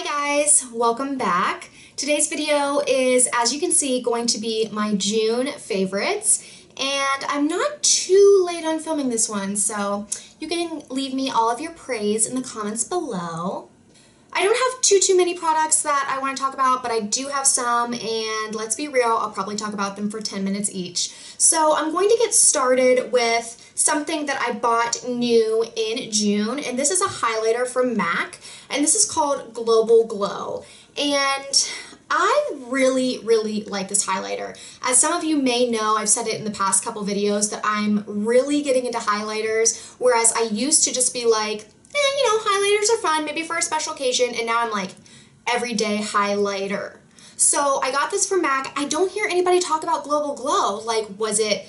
Hi guys, welcome back. Today's video is, as you can see, going to be my June favorites, and I'm not too late on filming this one, so you can leave me all of your praise in the comments below. I don't have too many products that I want to talk about, but I do have some, and let's be real, I'll probably talk about them for 10 minutes each. So I'm going to get started with something that I bought new in June, and this is a highlighter from MAC, and this is called Global Glow. And I really like this highlighter. As some of you may know, I've said it in the past couple videos that I'm really getting into highlighters, whereas I used to just be like, you know, highlighters are fun, maybe for a special occasion, and now I'm like, everyday highlighter. So I got this from MAC. I don't hear anybody talk about Global Glow. Like, was it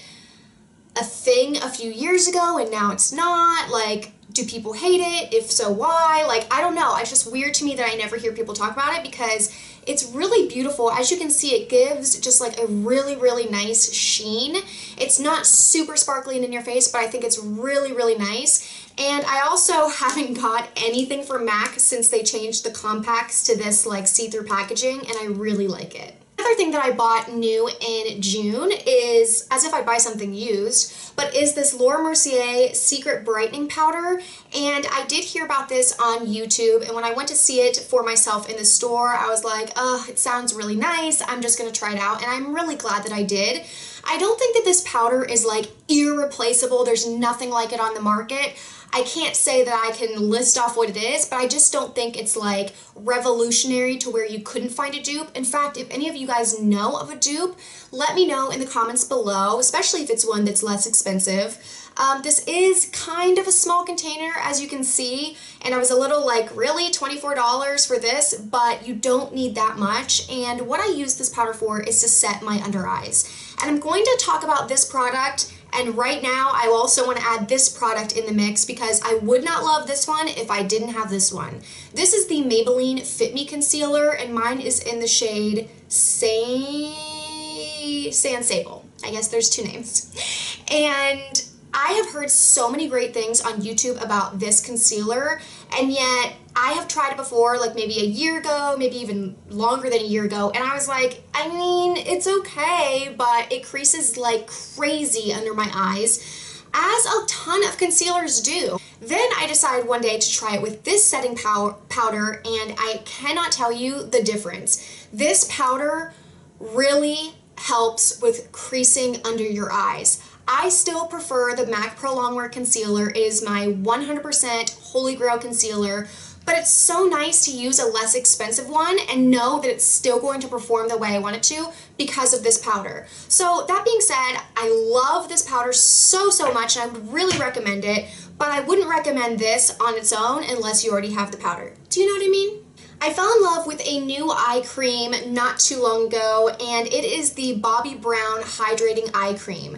a thing a few years ago and now it's not? Like, do people hate it? If so, why? Like, I don't know. It's just weird to me that I never hear people talk about it because it's really beautiful. As you can see, it gives just like a really nice sheen. It's not super sparkly and in your face, but I think it's really nice. And I also haven't got anything from MAC since they changed the compacts to this like see-through packaging, and I really like it. Another thing that I bought new in June is, as if I buy something used, but is this Mercier Secret Brightening Powder. And I did hear about this on YouTube, and when I went to see it for myself in the store, I was like, it sounds really nice, I'm just gonna try it out, and I'm really glad that I did. I don't think that this powder is like irreplaceable. There's nothing like it on the market. I can't say that I can list off what it is, but I just don't think it's like revolutionary to where you couldn't find a dupe. In fact, if any of you guys know of a dupe, let me know in the comments below, especially if it's one that's less expensive. This is kind of a small container, as you can see, and I was a little like, really, $24 for this? But you don't need that much, and what I use this powder for is to set my under eyes. And I'm going to talk about this product, and right now I also want to add this product in the mix because I would not love this one if I didn't have this one. This is the Maybelline Fit Me Concealer, and mine is in the shade Sand Sable. I guess there's two names. And I have heard so many great things on YouTube about this concealer, and yet I have tried it before, like maybe a year ago, maybe even longer than a year ago, and I was like, I mean, it's okay, but it creases like crazy under my eyes, as a ton of concealers do. Then I decided one day to try it with this setting powder, and I cannot tell you the difference. This powder really helps with creasing under your eyes. I still prefer the MAC Pro Longwear Concealer. It is my 100% Holy Grail concealer, but it's so nice to use a less expensive one and know that it's still going to perform the way I want it to because of this powder. So that being said, I love this powder so much, and I would really recommend it, but I wouldn't recommend this on its own unless you already have the powder. Do you know what I mean? I fell in love with a new eye cream not too long ago, and it is the Bobbi Brown Hydrating Eye Cream.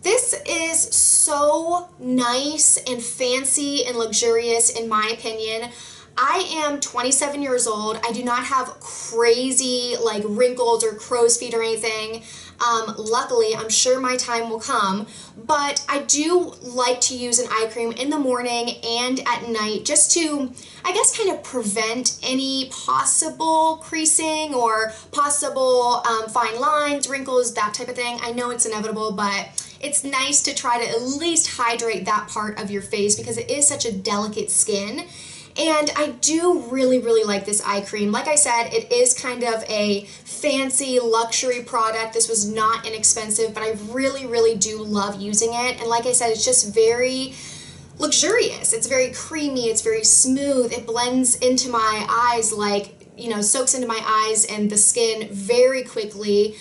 This is so nice and fancy and luxurious in my opinion. I am 27 years old. I do not have crazy like wrinkles or crow's feet or anything. Luckily, I'm sure my time will come, but I do like to use an eye cream in the morning and at night just to, I guess, kind of prevent any possible creasing or possible fine lines, wrinkles, that type of thing. I know it's inevitable, but it's nice to try to at least hydrate that part of your face because it is such a delicate skin. And I do really like this eye cream. Like I said, it is kind of a fancy luxury product. This was not inexpensive, but I really do love using it. And like I said, it's just very luxurious. It's very creamy, it's very smooth. It blends into my eyes like, you know, soaks into my eyes and the skin very quickly.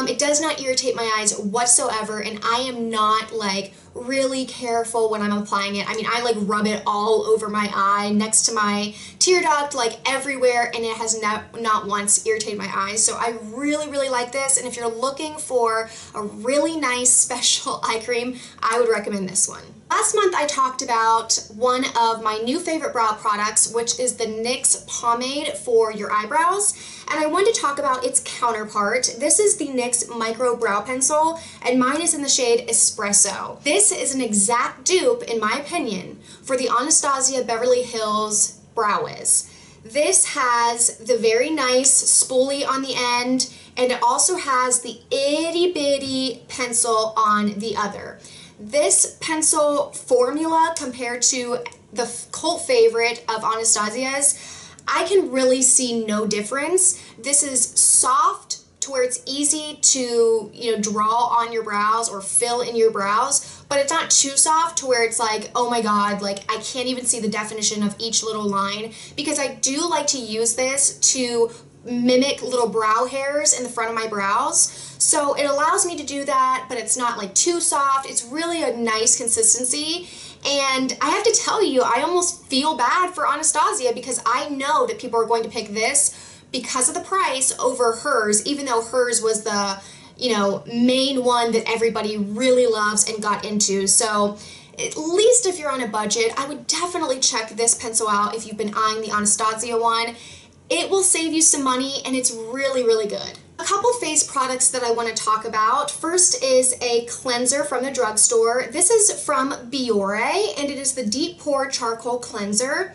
It does not irritate my eyes whatsoever, and I am not like really careful when I'm applying it. I mean, I like rub it all over my eye, next to my tear duct, like everywhere, and it has not once irritated my eyes. So I really like this, and if you're looking for a really nice special eye cream, I would recommend this one. Last month I talked about one of my new favorite brow products, which is the NYX pomade for your eyebrows, and I wanted to talk about its counterpart. This is the NYX Micro Brow Pencil, and mine is in the shade Espresso. This is an exact dupe, in my opinion, for the Anastasia Beverly Hills Brow Wiz. This has the very nice spoolie on the end, and it also has the itty bitty pencil on the other. This pencil formula compared to the cult favorite of Anastasia's, I can really see no difference. This is soft to where it's easy to, draw on your brows or fill in your brows, but it's not too soft to where it's like, oh my god, like I can't even see the definition of each little line, because I do like to use this to mimic little brow hairs in the front of my brows. So it allows me to do that, but it's not like too soft. It's really a nice consistency. And I have to tell you, I almost feel bad for Anastasia because I know that people are going to pick this because of the price over hers, even though hers was the, main one that everybody really loves and got into. So at least if you're on a budget, I would definitely check this pencil out if you've been eyeing the Anastasia one. It will save you some money and it's really, really good. A couple face products that I want to talk about. First is a cleanser from the drugstore. This is from Biore, and it is the Deep Pore Charcoal Cleanser.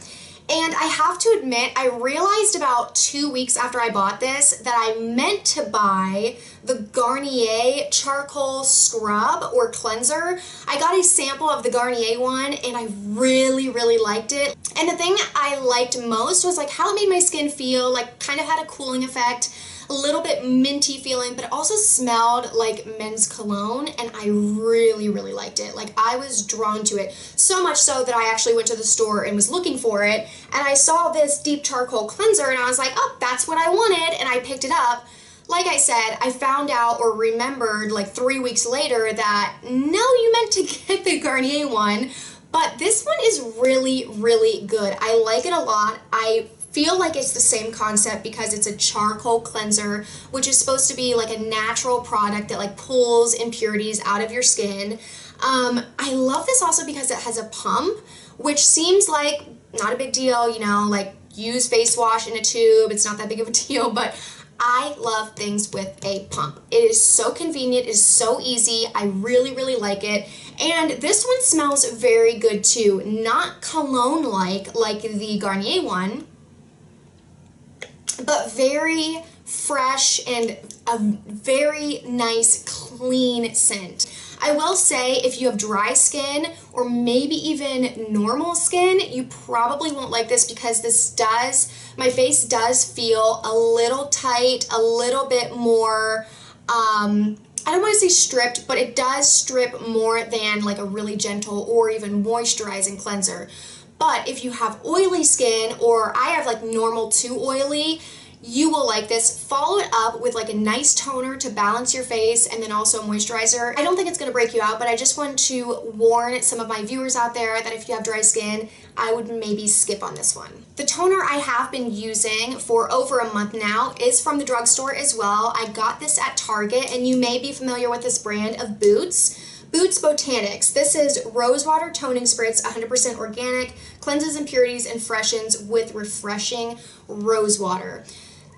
And I have to admit, I realized about 2 weeks after I bought this that I meant to buy the Garnier Charcoal Scrub or Cleanser. I got a sample of the Garnier one and I really, really liked it. And the thing I liked most was like how it made my skin feel, like kind of had a cooling effect, a little bit minty feeling, but it also smelled like men's cologne, and I really, really liked it. Like I was drawn to it, so much so that I actually went to the store and was looking for it, and I saw this deep charcoal cleanser and I was like, oh, that's what I wanted, and I picked it up. Like I said, I found out or remembered like 3 weeks later that no, you meant to get the Garnier one, but this one is really, really good. I like it a lot. I feel like it's the same concept because it's a charcoal cleanser, which is supposed to be like a natural product that like pulls impurities out of your skin. I love this also because it has a pump, which seems like not a big deal, like use face wash in a tube, it's not that big of a deal, but I love things with a pump. It is so convenient, it is so easy, I really, really like it. And this one smells very good too, not cologne-like like the Garnier one, but very fresh and a very nice clean scent. I will say if you have dry skin or maybe even normal skin, you probably won't like this because my face does feel a little tight, a little bit more, I don't want to say stripped, but it does strip more than like a really gentle or even moisturizing cleanser. But if you have oily skin, or I have like normal to oily, you will like this. Follow it up with like a nice toner to balance your face and then also moisturizer. I don't think it's going to break you out, but I just want to warn some of my viewers out there that if you have dry skin, I would maybe skip on this one. The toner I have been using for over a month now is from the drugstore as well. I got this at Target, and you may be familiar with this brand of Boots Botanics. This is Rosewater Toning Spritz, 100% organic, cleanses impurities and freshens with refreshing rose water.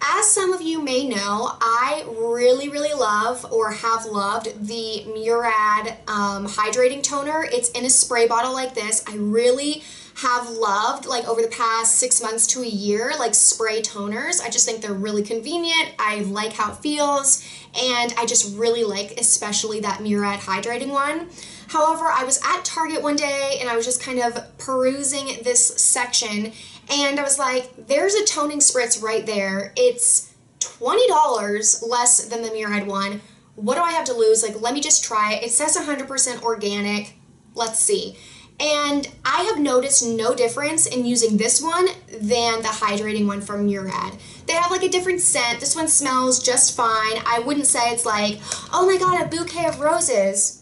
As some of you may know, I really, really love or have loved the Murad Hydrating Toner. It's in a spray bottle like this. I really have loved, like over the past 6 months to a year, like spray toners. I just think they're really convenient. I like how it feels, and I just really like especially that Murad Hydrating one. However, I was at Target one day and I was just kind of perusing this section, and I was like, there's a toning spritz right there. It's $20 less than the Murad one. What do I have to lose? Like, let me just try it. It says 100% organic. Let's see. And I have noticed no difference in using this one than the hydrating one from Murad. They have like a different scent. This one smells just fine. I wouldn't say it's like, oh my god, a bouquet of roses.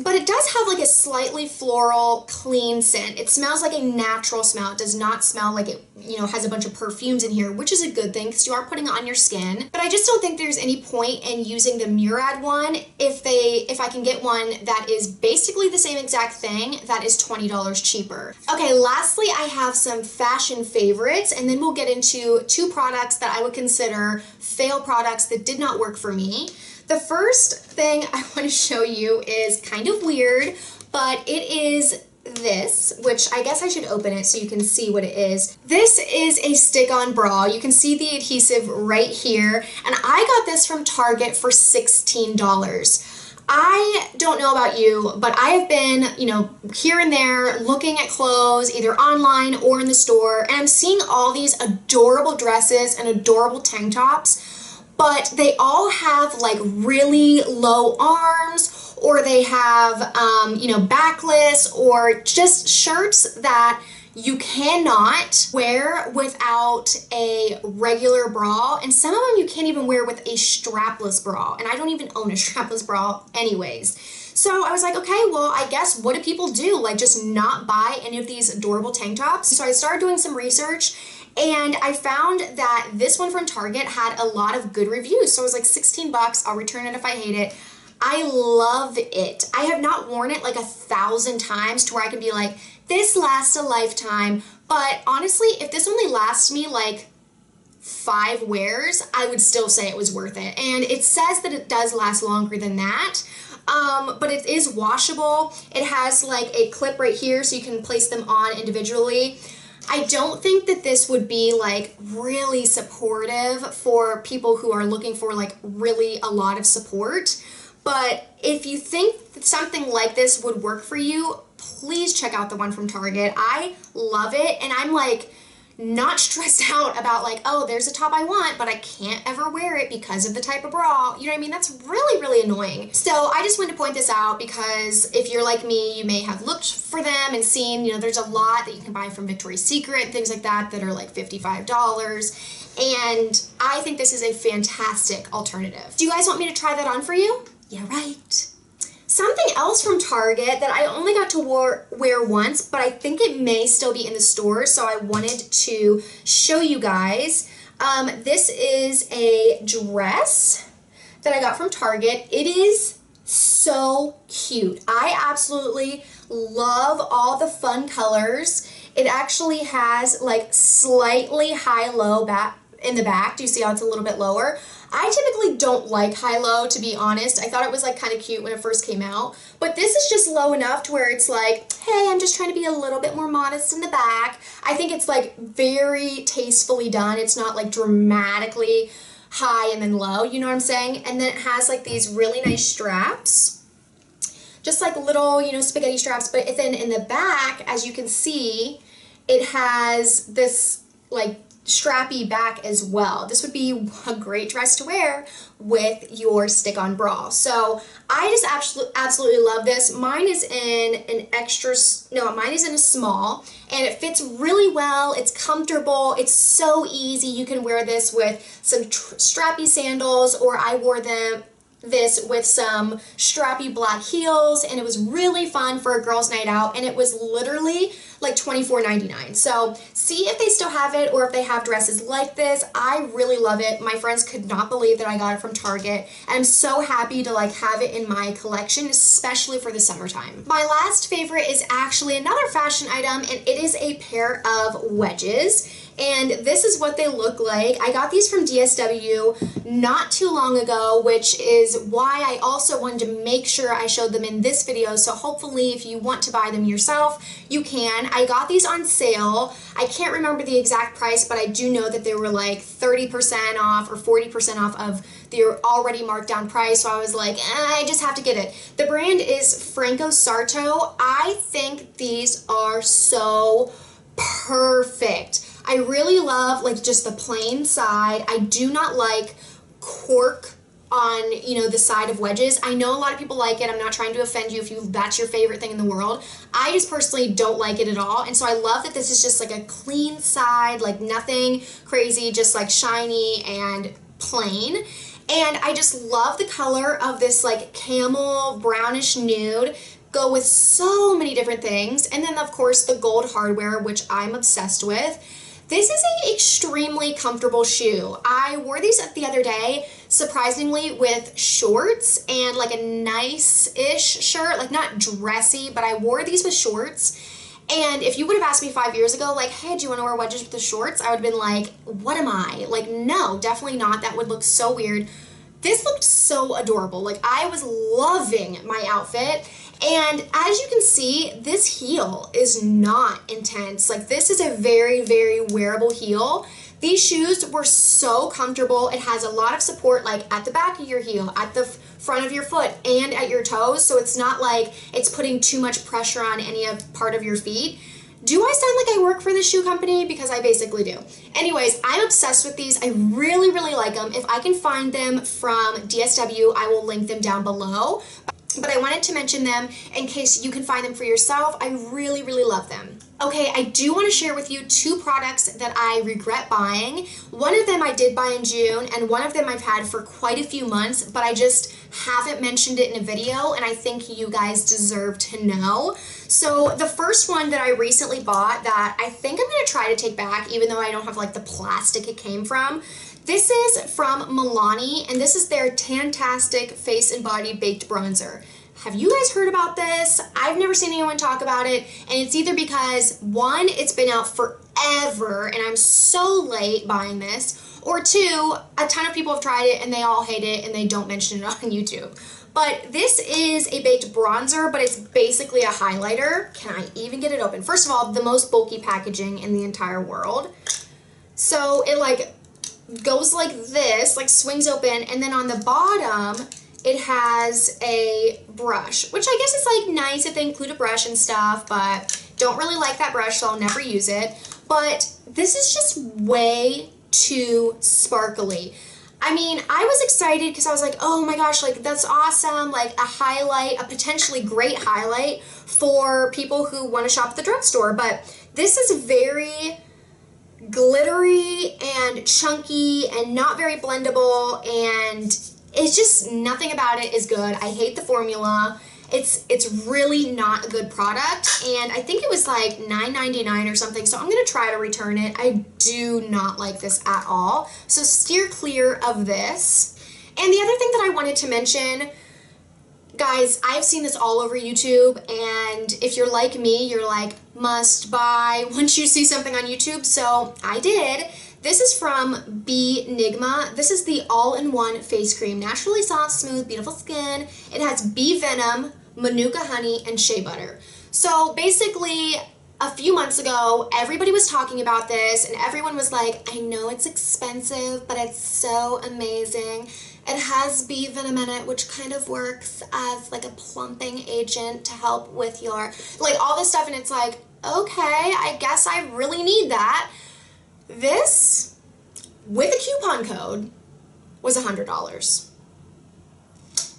But it does have like a slightly floral, clean scent. It smells like a natural smell. It does not smell like it, has a bunch of perfumes in here, which is a good thing because you are putting it on your skin. But I just don't think there's any point in using the Murad one if I can get one that is basically the same exact thing that is $20 cheaper. Okay, lastly, I have some fashion favorites, and then we'll get into 2 products that I would consider fail products that did not work for me. The first thing I want to show you is kind of weird, but it is this, which I guess I should open it so you can see what it is. This is a stick-on bra. You can see the adhesive right here, and I got this from Target for $16. I don't know about you, but I have been, you know, here and there looking at clothes either online or in the store, and I'm seeing all these adorable dresses and adorable tank tops, but they all have like really low arms, or they have, you know, backless, or just shirts that you cannot wear without a regular bra, and some of them you can't even wear with a strapless bra, and I don't even own a strapless bra anyways. So I was like, okay, well, I guess what do people do? Like, just not buy any of these adorable tank tops? So I started doing some research, and I found that this one from Target had a lot of good reviews. So I was like, 16 bucks, I'll return it if I hate it. I love it. I have not worn it like 1,000 times to where I can be like, this lasts a lifetime, but honestly, if this only lasts me like 5 wears, I would still say it was worth it. And it says that it does last longer than that, but it is washable. It has like a clip right here so you can place them on individually. I don't think that this would be like really supportive for people who are looking for like really a lot of support. But if you think that something like this would work for you, please check out the one from Target. I love it, and I'm like not stressed out about like, oh, there's a top I want, but I can't ever wear it because of the type of bra. You know what I mean? That's really, really annoying. So I just wanted to point this out because if you're like me, you may have looked for them and seen, you know, there's a lot that you can buy from Victoria's Secret and things like that are like $55. And I think this is a fantastic alternative. Do you guys want me to try that on for you? Yeah, right. Something else from Target that I only got to wear once, but I think it may still be in the store, so I wanted to show you guys. This is a dress that I got from Target. It is so cute. I absolutely love all the fun colors. It actually has like slightly high-low back in the back. Do you see how it's a little bit lower? I typically don't like high-low, to be honest. I thought it was like kind of cute when it first came out, but this is just low enough to where it's like, hey, I'm just trying to be a little bit more modest in the back. I think it's like very tastefully done. It's not like dramatically high and then low, you know what I'm saying? And then it has like these really nice straps, just like little, you know, spaghetti straps, but then in the back, as you can see, it has this like strappy back as well. This would be a great dress to wear with your stick-on bra. So I just absolutely love this. Mine is in an mine is in a small, and it fits really well. It's comfortable. It's so easy. You can wear this with some strappy sandals, or I wore this with some strappy black heels, and it was really fun for a girls' night out, and it was literally like $24.99. So see if they still have it, or if they have dresses like this. I really love it. My friends could not believe that I got it from Target, and I'm so happy to like have it in my collection, especially for the summertime. My last favorite is actually another fashion item, and it is a pair of wedges. And this is what they look like. I got these from DSW not too long ago, which is why I also wanted to make sure I showed them in this video. So hopefully if you want to buy them yourself, you can. I got these on sale. I can't remember the exact price, but I do know that they were like 30% off or 40% off of their already marked down price. So I was like, I just have to get it. The brand is Franco Sarto. I think these are so perfect. I really love like just the plain side. I do not like cork on, you know, the side of wedges. I know a lot of people like it. I'm not trying to offend you if that's your favorite thing in the world. I just personally don't like it at all. And so I love that this is just like a clean side, like nothing crazy, just like shiny and plain. And I just love the color of this like camel brownish nude. Go with so many different things. And then of course the gold hardware, which I'm obsessed with. This is an extremely comfortable shoe. I wore these the other day, surprisingly, with shorts and like a nice-ish shirt, like not dressy, but I wore these with shorts. And if you would have asked me 5 years ago, like, hey, do you want to wear wedges with the shorts? I would have been like, what am I? Like, no, definitely not. That would look so weird. This looked so adorable. Like, I was loving my outfit. And as you can see, this heel is not intense. Like, this is a very, very wearable heel. These shoes were so comfortable. It has a lot of support, like at the back of your heel, at the front of your foot, and at your toes. So it's not like it's putting too much pressure on any part of your feet. Do I sound like I work for the shoe company? Because I basically do. Anyways, I'm obsessed with these. I really, really like them. If I can find them from DSW, I will link them down below. But I wanted to mention them in case you can find them for yourself. I really, really love them. Okay, I do want to share with you 2 products that I regret buying. One of them I did buy in June, and one of them I've had for quite a few months, but I just haven't mentioned it in a video, and I think you guys deserve to know. So the first one that I recently bought that I think I'm going to try to take back, even though I don't have like the plastic it came from. This is from Milani, and this is their Tantastic Face and Body Baked Bronzer. Have you guys heard about this? I've never seen anyone talk about it, and it's either because, 1, it's been out forever, and I'm so late buying this, or 2, a ton of people have tried it, and they all hate it, and they don't mention it on YouTube. But this is a baked bronzer, but it's basically a highlighter. Can I even get it open? First of all, the most bulky packaging in the entire world. So it like goes like this, like swings open, and then on the bottom it has a brush, which I guess is like nice if they include a brush and stuff, but don't really like that brush, so I'll never use it. But this is just way too sparkly. I mean, I was excited because I was like, oh my gosh, like that's awesome, like a highlight, a potentially great highlight for people who want to shop at the drugstore, but this is very glittery and chunky and not very blendable, and it's just nothing about it is good. I hate the formula. It's really not a good product, and I think it was like $9.99 or something, so I'm going to try to return it. I do not like this at all, so steer clear of this. And the other thing that I wanted to mention, guys, I've seen this all over YouTube, and if you're like me, you're like, must buy once you see something on YouTube, so I did. This is from Benigma. This is the all-in-one face cream. Naturally soft, smooth, beautiful skin. It has bee venom, manuka honey, and shea butter. So basically, a few months ago, everybody was talking about this, and everyone was like, I know it's expensive, but it's so amazing. It has bee venom in it, which kind of works as like a plumping agent to help with your, like all this stuff, and it's like, okay, I guess I really need that. This, with a coupon code, was $100.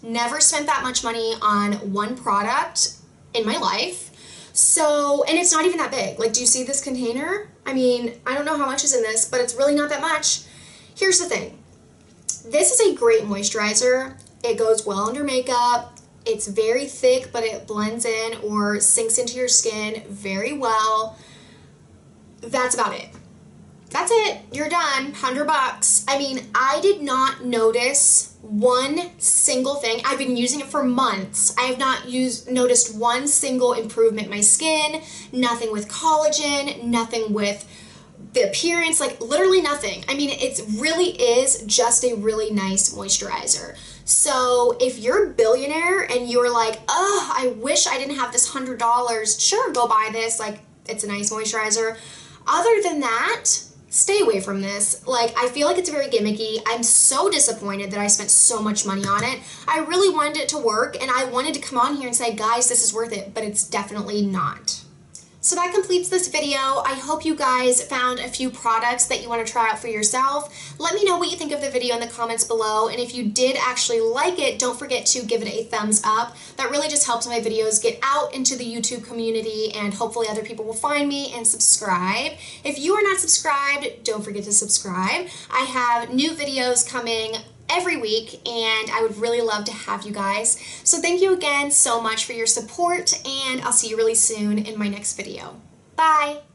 Never spent that much money on one product in my life. So, and it's not even that big. Like, do you see this container? I mean, I don't know how much is in this, but it's really not that much. Here's the thing. This is a great moisturizer. It goes well under makeup. It's very thick, but it blends in or sinks into your skin very well. That's about it. That's it. You're done. $100. I mean, I did not notice one single thing. I've been using it for months. I have not noticed one single improvement in my skin, nothing with collagen, nothing with the appearance, like literally nothing. I mean, it really is just a really nice moisturizer. So if you're a billionaire and you're like, oh, I wish I didn't have this $100, sure, go buy this. Like, it's a nice moisturizer. Other than that, stay away from this. Like, I feel like it's very gimmicky. I'm so disappointed that I spent so much money on it. I really wanted it to work, and I wanted to come on here and say, guys, this is worth it, but it's definitely not. So that completes this video. I hope you guys found a few products that you want to try out for yourself. Let me know what you think of the video in the comments below, and if you did actually like it, don't forget to give it a thumbs up. That really just helps my videos get out into the YouTube community, and hopefully other people will find me and subscribe. If you are not subscribed, don't forget to subscribe. I have new videos coming every week, and I would really love to have you guys. So thank you again so much for your support, and I'll see you really soon in my next video. Bye!